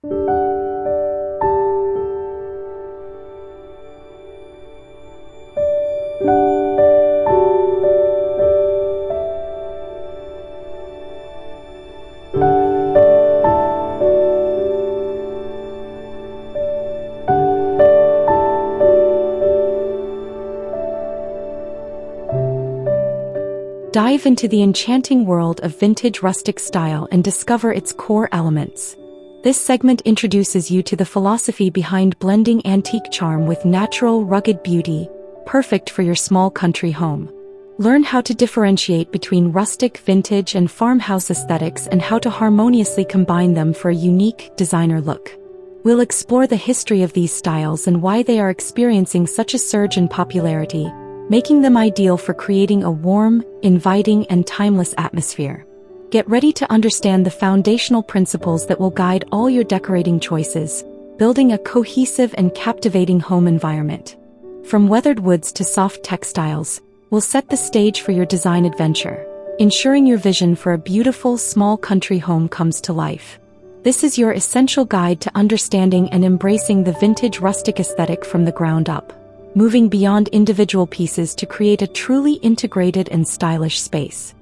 Dive into the enchanting world of vintage rustic style and discover its core elements. This segment introduces you to the philosophy behind blending antique charm with natural, rugged beauty, perfect for your small country home. Learn how to differentiate between rustic, vintage, and farmhouse aesthetics and how to harmoniously combine them for a unique, designer look. We'll explore the history of these styles and why they are experiencing such a surge in popularity, making them ideal for creating a warm, inviting, and timeless atmosphere. Get ready to understand the foundational principles that will guide all your decorating choices, building a cohesive and captivating home environment. From weathered woods to soft textiles, we'll set the stage for your design adventure, ensuring your vision for a beautiful, small country home comes to life. This is your essential guide to understanding and embracing the vintage rustic aesthetic from the ground up, moving beyond individual pieces to create a truly integrated and stylish space.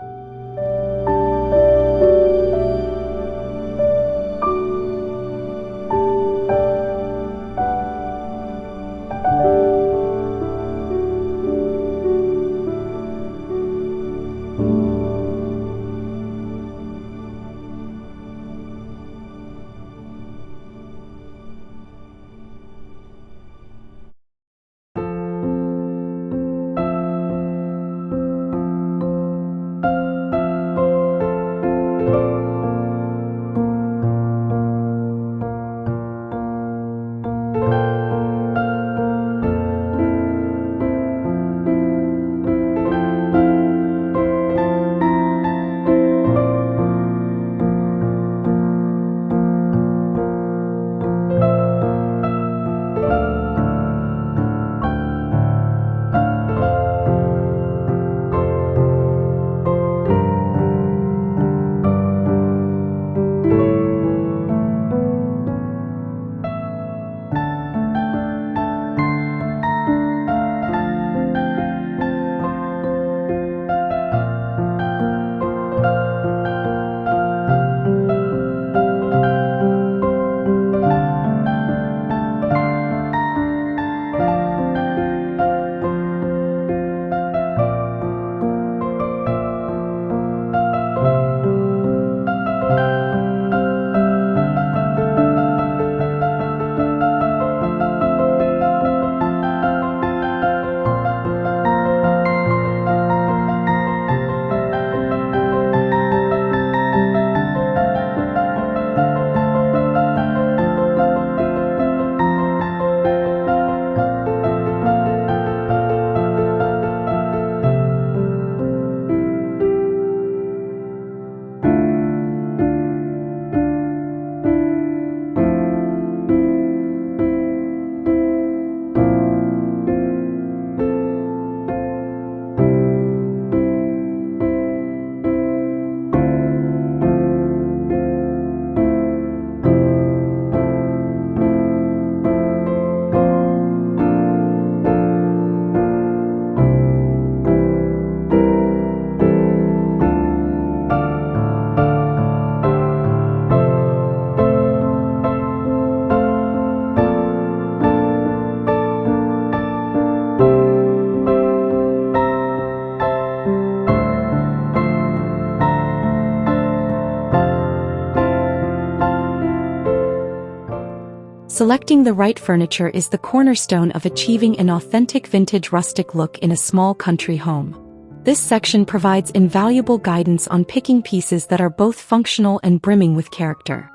Selecting the right furniture is the cornerstone of achieving an authentic vintage rustic look in a small country home. This section provides invaluable guidance on picking pieces that are both functional and brimming with character.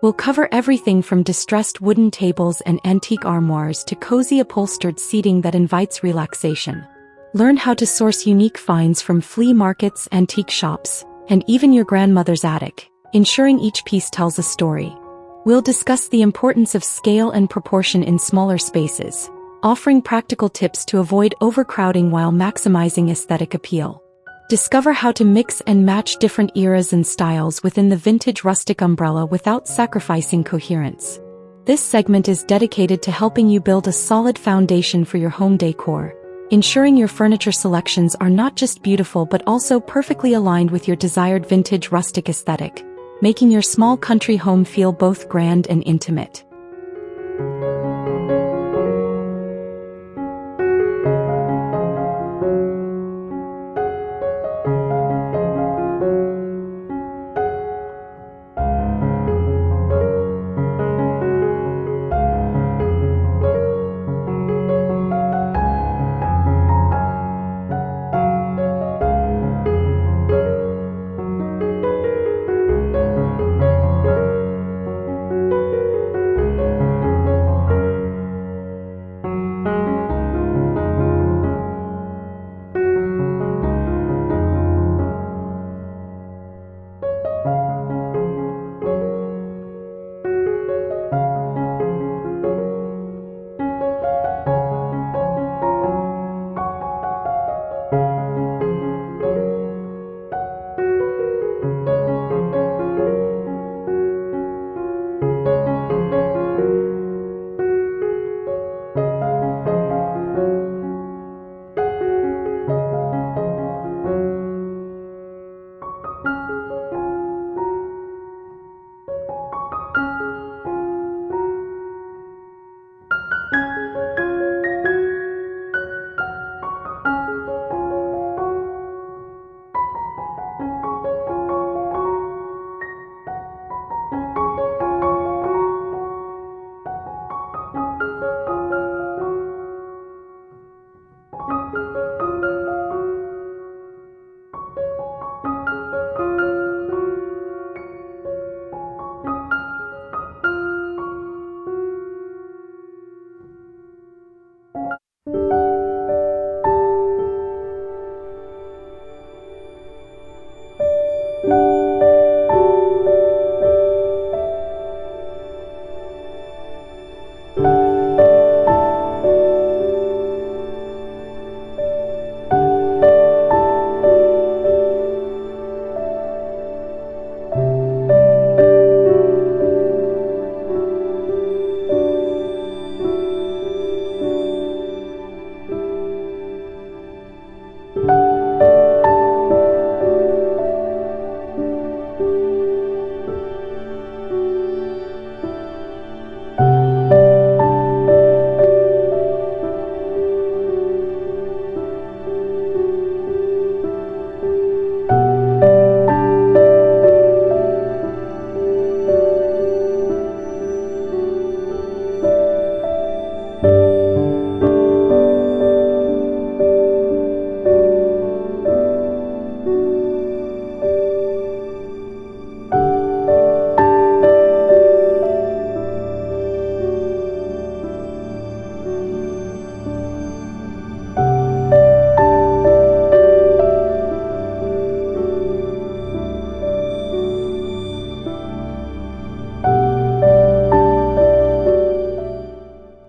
We'll cover everything from distressed wooden tables and antique armoires to cozy upholstered seating that invites relaxation. Learn how to source unique finds from flea markets, antique shops, and even your grandmother's attic, ensuring each piece tells a story. We'll discuss the importance of scale and proportion in smaller spaces, offering practical tips to avoid overcrowding while maximizing aesthetic appeal. Discover how to mix and match different eras and styles within the vintage rustic umbrella without sacrificing coherence. This segment is dedicated to helping you build a solid foundation for your home decor, ensuring your furniture selections are not just beautiful but also perfectly aligned with your desired vintage rustic aesthetic, making your small country home feel both grand and intimate.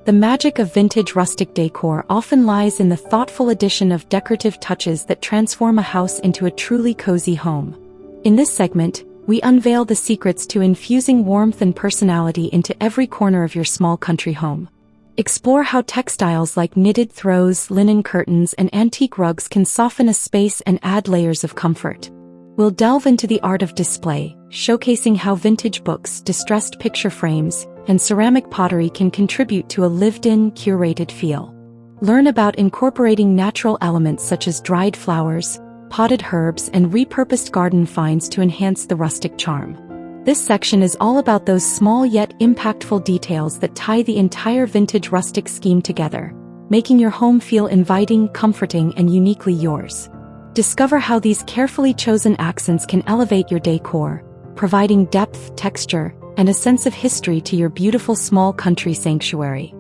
The magic of vintage rustic decor often lies in the thoughtful addition of decorative touches that transform a house into a truly cozy home. In this segment, we unveil the secrets to infusing warmth and personality into every corner of your small country home. Explore how textiles like knitted throws, linen curtains, and antique rugs can soften a space and add layers of comfort. We'll delve into the art of display, showcasing how vintage books, distressed picture frames, and ceramic pottery can contribute to a lived-in, curated feel. Learn about incorporating natural elements such as dried flowers, potted herbs, and repurposed garden finds to enhance the rustic charm. This section is all about those small yet impactful details that tie the entire vintage rustic scheme together, making your home feel inviting, comforting, and uniquely yours. Discover how these carefully chosen accents can elevate your decor, providing depth, texture, and a sense of history to your beautiful small country sanctuary.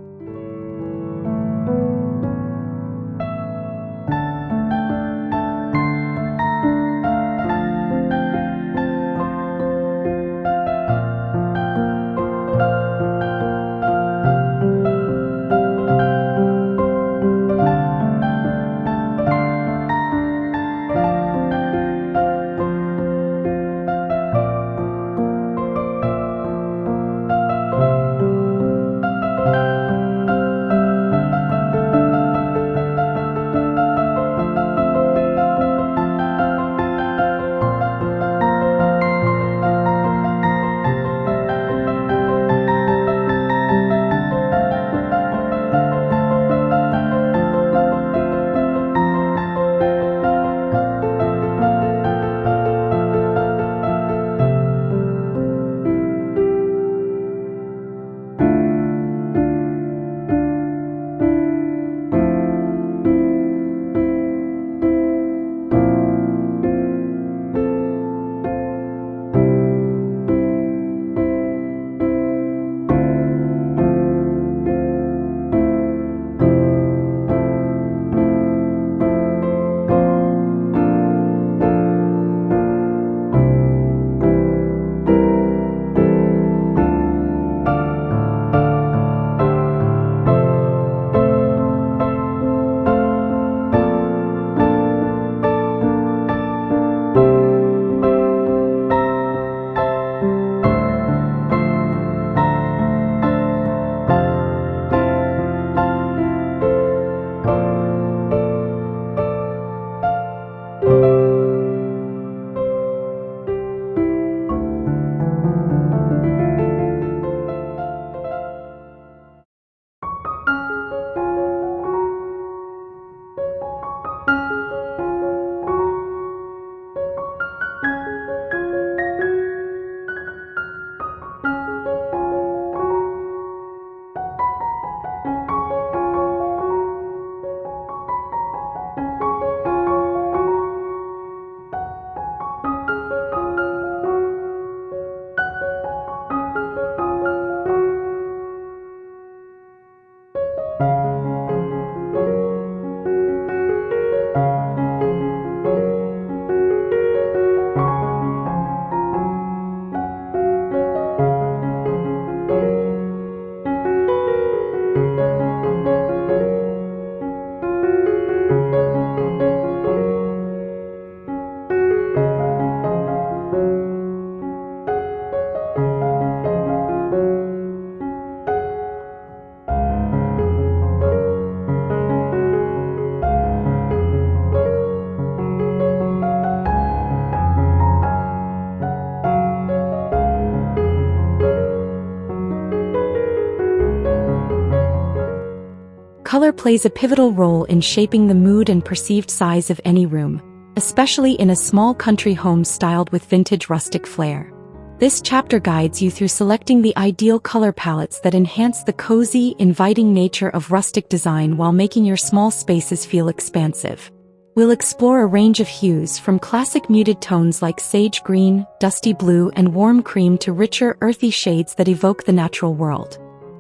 Color plays a pivotal role in shaping the mood and perceived size of any room, especially in a small country home styled with vintage rustic flair. This chapter guides you through selecting the ideal color palettes that enhance the cozy, inviting nature of rustic design while making your small spaces feel expansive. We'll explore a range of hues from classic muted tones like sage green, dusty blue, and warm cream to richer, earthy shades that evoke the natural world.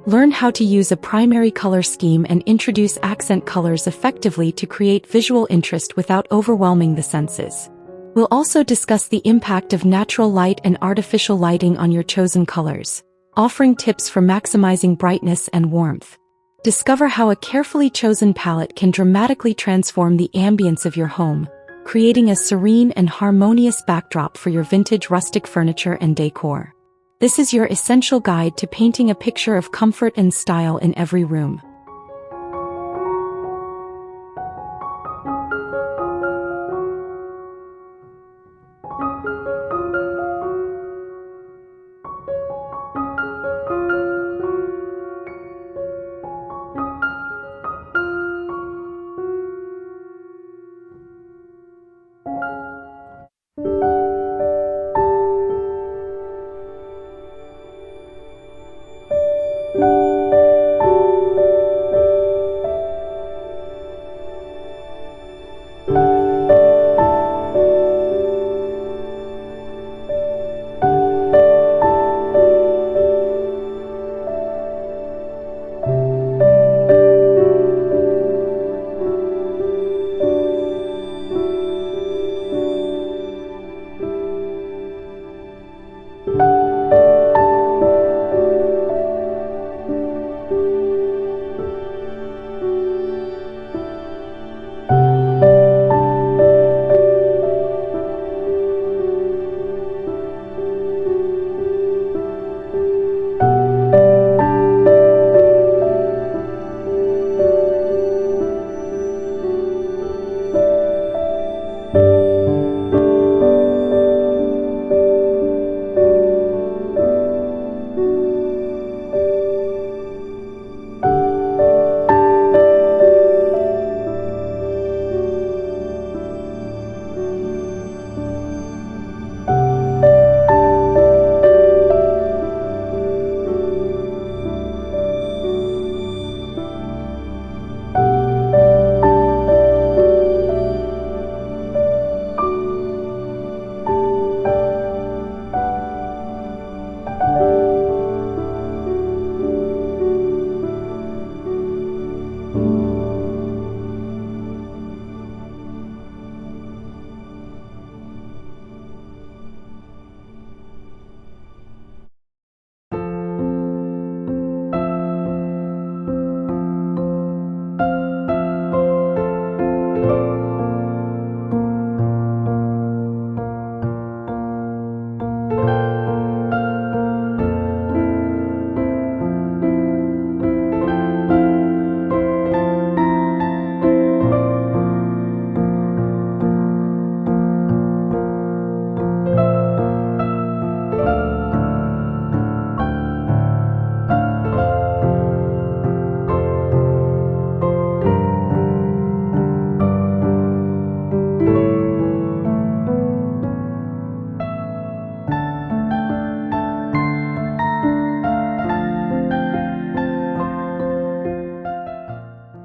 Learn how to use a primary color scheme and introduce accent colors effectively to create visual interest without overwhelming the senses. We'll also discuss the impact of natural light and artificial lighting on your chosen colors, offering tips for maximizing brightness and warmth. Discover how a carefully chosen palette can dramatically transform the ambience of your home, creating a serene and harmonious backdrop for your vintage rustic furniture and decor. This is your essential guide to painting a picture of comfort and style in every room.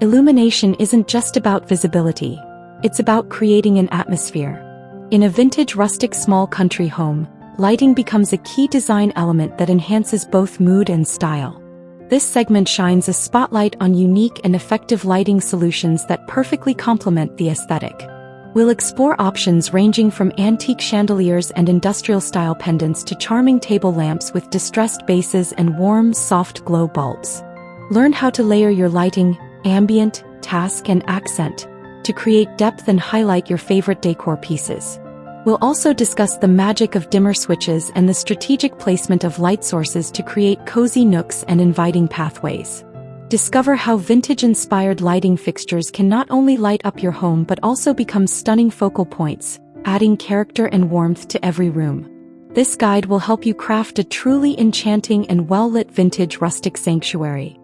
Illumination isn't just about visibility, it's about creating an atmosphere. In a vintage rustic small country home, lighting becomes a key design element that enhances both mood and style. This segment shines a spotlight on unique and effective lighting solutions that perfectly complement the aesthetic. We'll explore options ranging from antique chandeliers and industrial-style pendants to charming table lamps with distressed bases and warm, soft glow bulbs. Learn how to layer your lighting, ambient, task, and accent to create depth and highlight your favorite decor pieces. We'll also discuss the magic of dimmer switches and the strategic placement of light sources to create cozy nooks and inviting pathways. Discover how vintage-inspired lighting fixtures can not only light up your home but also become stunning focal points, adding character and warmth to every room. This guide will help you craft a truly enchanting and well-lit vintage rustic sanctuary.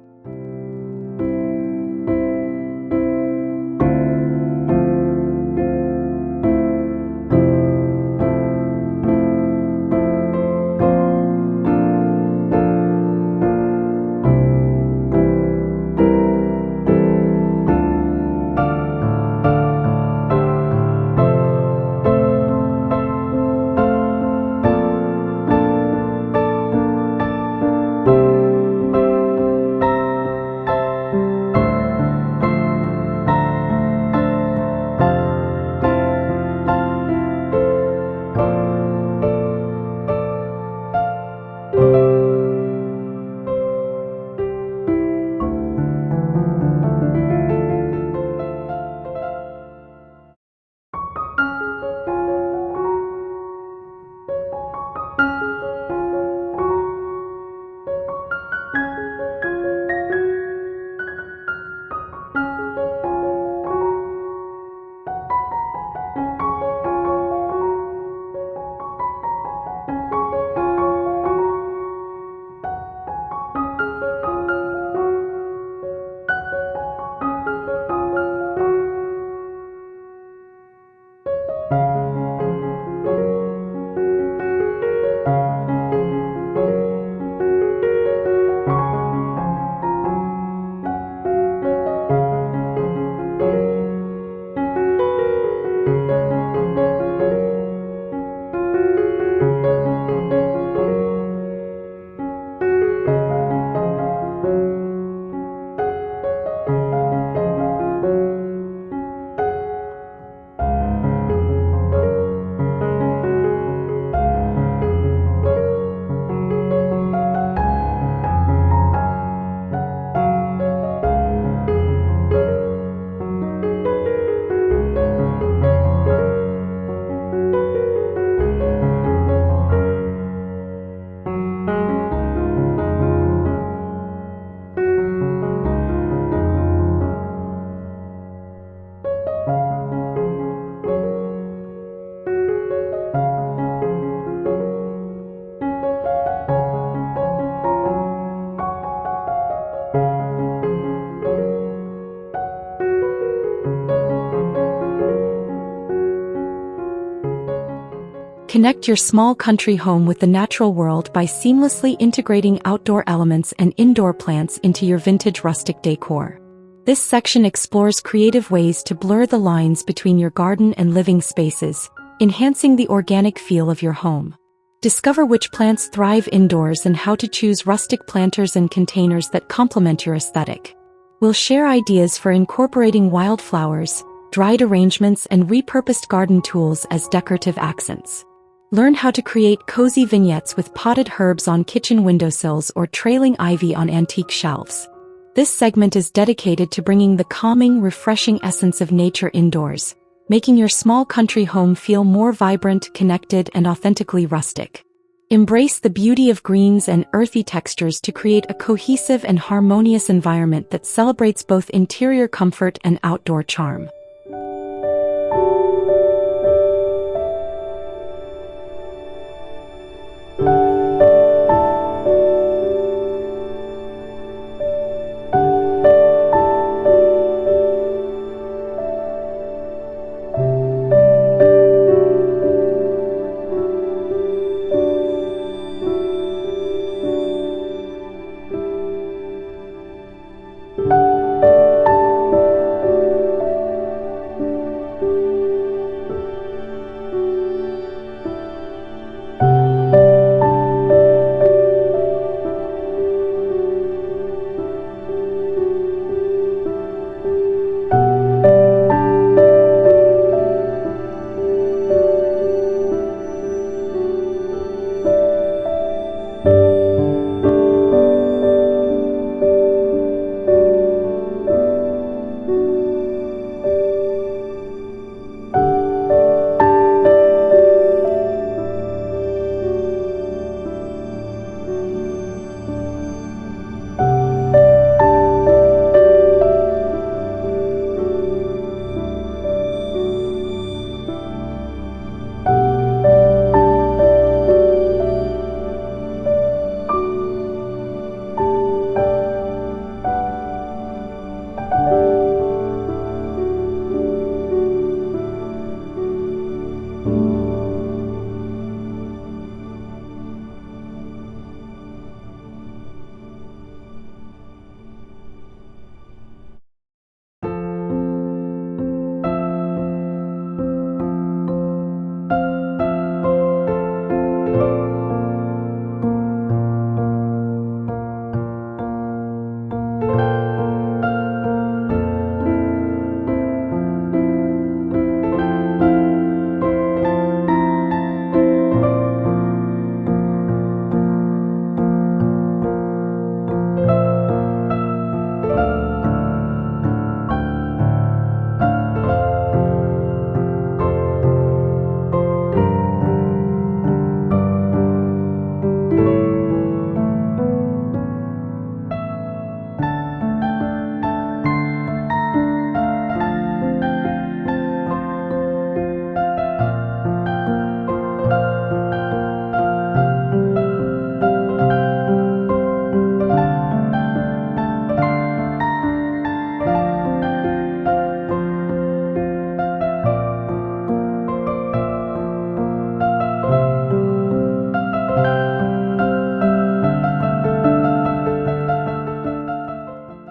Connect your small country home with the natural world by seamlessly integrating outdoor elements and indoor plants into your vintage rustic decor. This section explores creative ways to blur the lines between your garden and living spaces, enhancing the organic feel of your home. Discover which plants thrive indoors and how to choose rustic planters and containers that complement your aesthetic. We'll share ideas for incorporating wildflowers, dried arrangements, and repurposed garden tools as decorative accents. Learn how to create cozy vignettes with potted herbs on kitchen windowsills or trailing ivy on antique shelves. This segment is dedicated to bringing the calming, refreshing essence of nature indoors, making your small country home feel more vibrant, connected, and authentically rustic. Embrace the beauty of greens and earthy textures to create a cohesive and harmonious environment that celebrates both interior comfort and outdoor charm.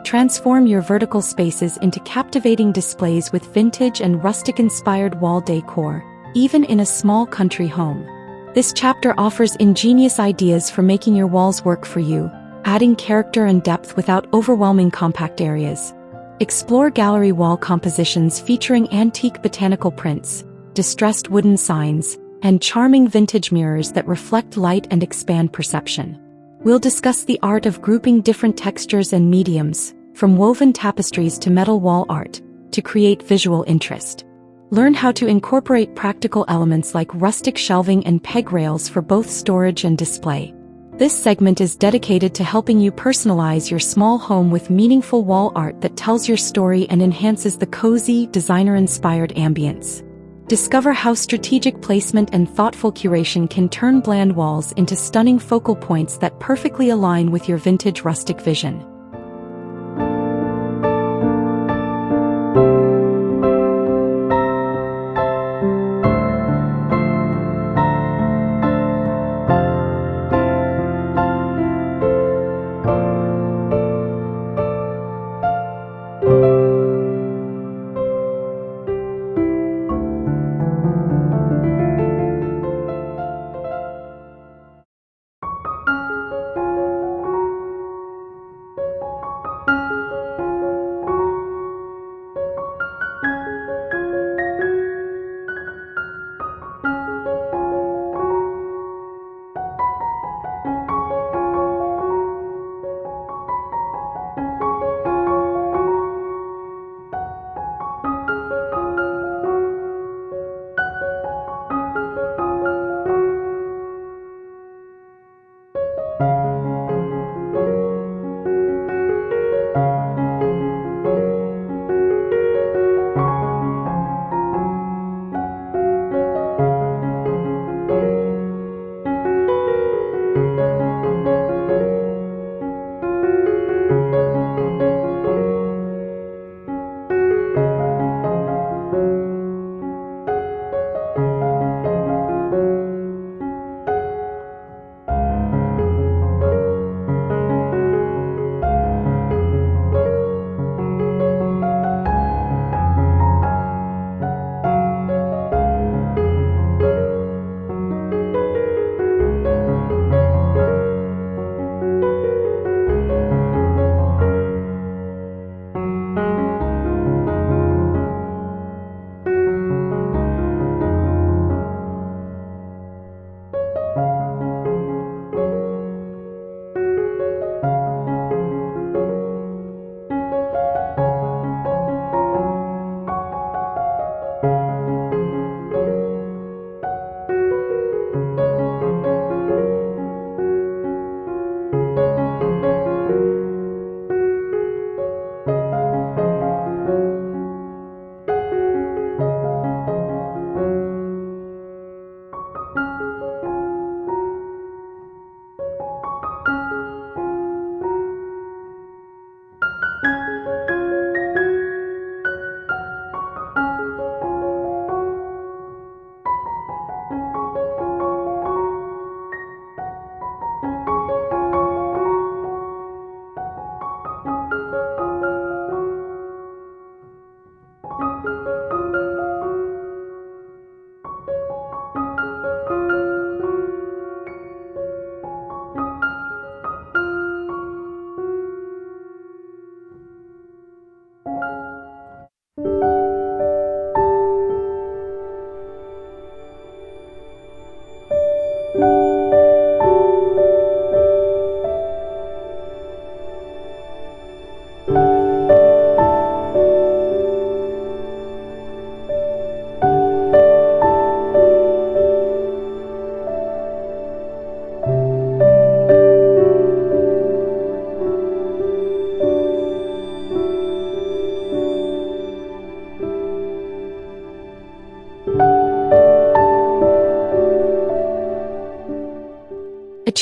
Transform your vertical spaces into captivating displays with vintage and rustic-inspired wall decor, even in a small country home. This chapter offers ingenious ideas for making your walls work for you, adding character and depth without overwhelming compact areas. Explore gallery wall compositions featuring antique botanical prints, distressed wooden signs, and charming vintage mirrors that reflect light and expand perception. We'll discuss the art of grouping different textures and mediums, from woven tapestries to metal wall art, to create visual interest. Learn how to incorporate practical elements like rustic shelving and peg rails for both storage and display. This segment is dedicated to helping you personalize your small home with meaningful wall art that tells your story and enhances the cozy, designer-inspired ambience. Discover how strategic placement and thoughtful curation can turn bland walls into stunning focal points that perfectly align with your vintage rustic vision.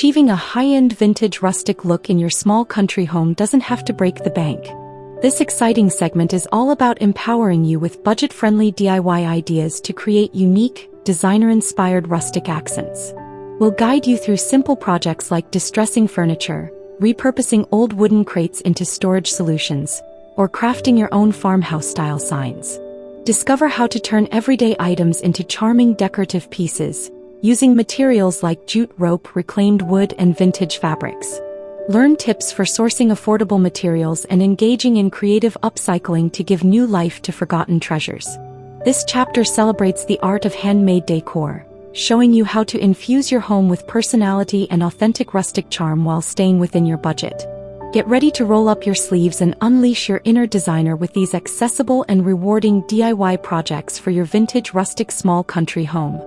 Achieving a high-end vintage rustic look in your small country home doesn't have to break the bank. This exciting segment is all about empowering you with budget-friendly DIY ideas to create unique, designer-inspired rustic accents. We'll guide you through simple projects like distressing furniture, repurposing old wooden crates into storage solutions, or crafting your own farmhouse-style signs. Discover how to turn everyday items into charming decorative pieces, using materials like jute rope, reclaimed wood, and vintage fabrics. Learn tips for sourcing affordable materials and engaging in creative upcycling to give new life to forgotten treasures. This chapter celebrates the art of handmade decor, showing you how to infuse your home with personality and authentic rustic charm while staying within your budget. Get ready to roll up your sleeves and unleash your inner designer with these accessible and rewarding DIY projects for your vintage rustic small country home.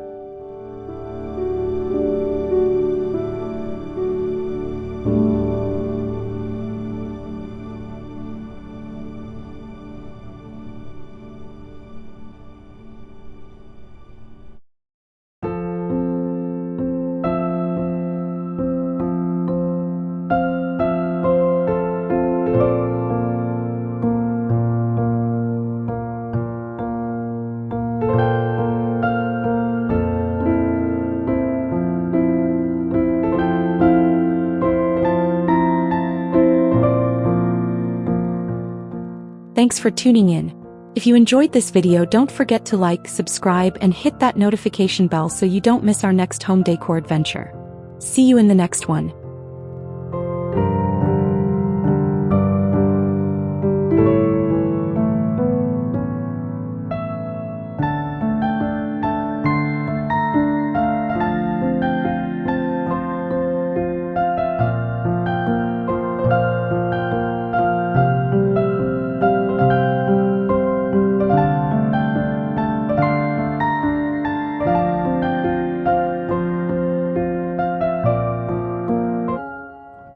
Thanks for tuning in. If you enjoyed this video, don't forget to like, subscribe, and hit that notification bell so you don't miss our next home decor adventure. See you in the next one.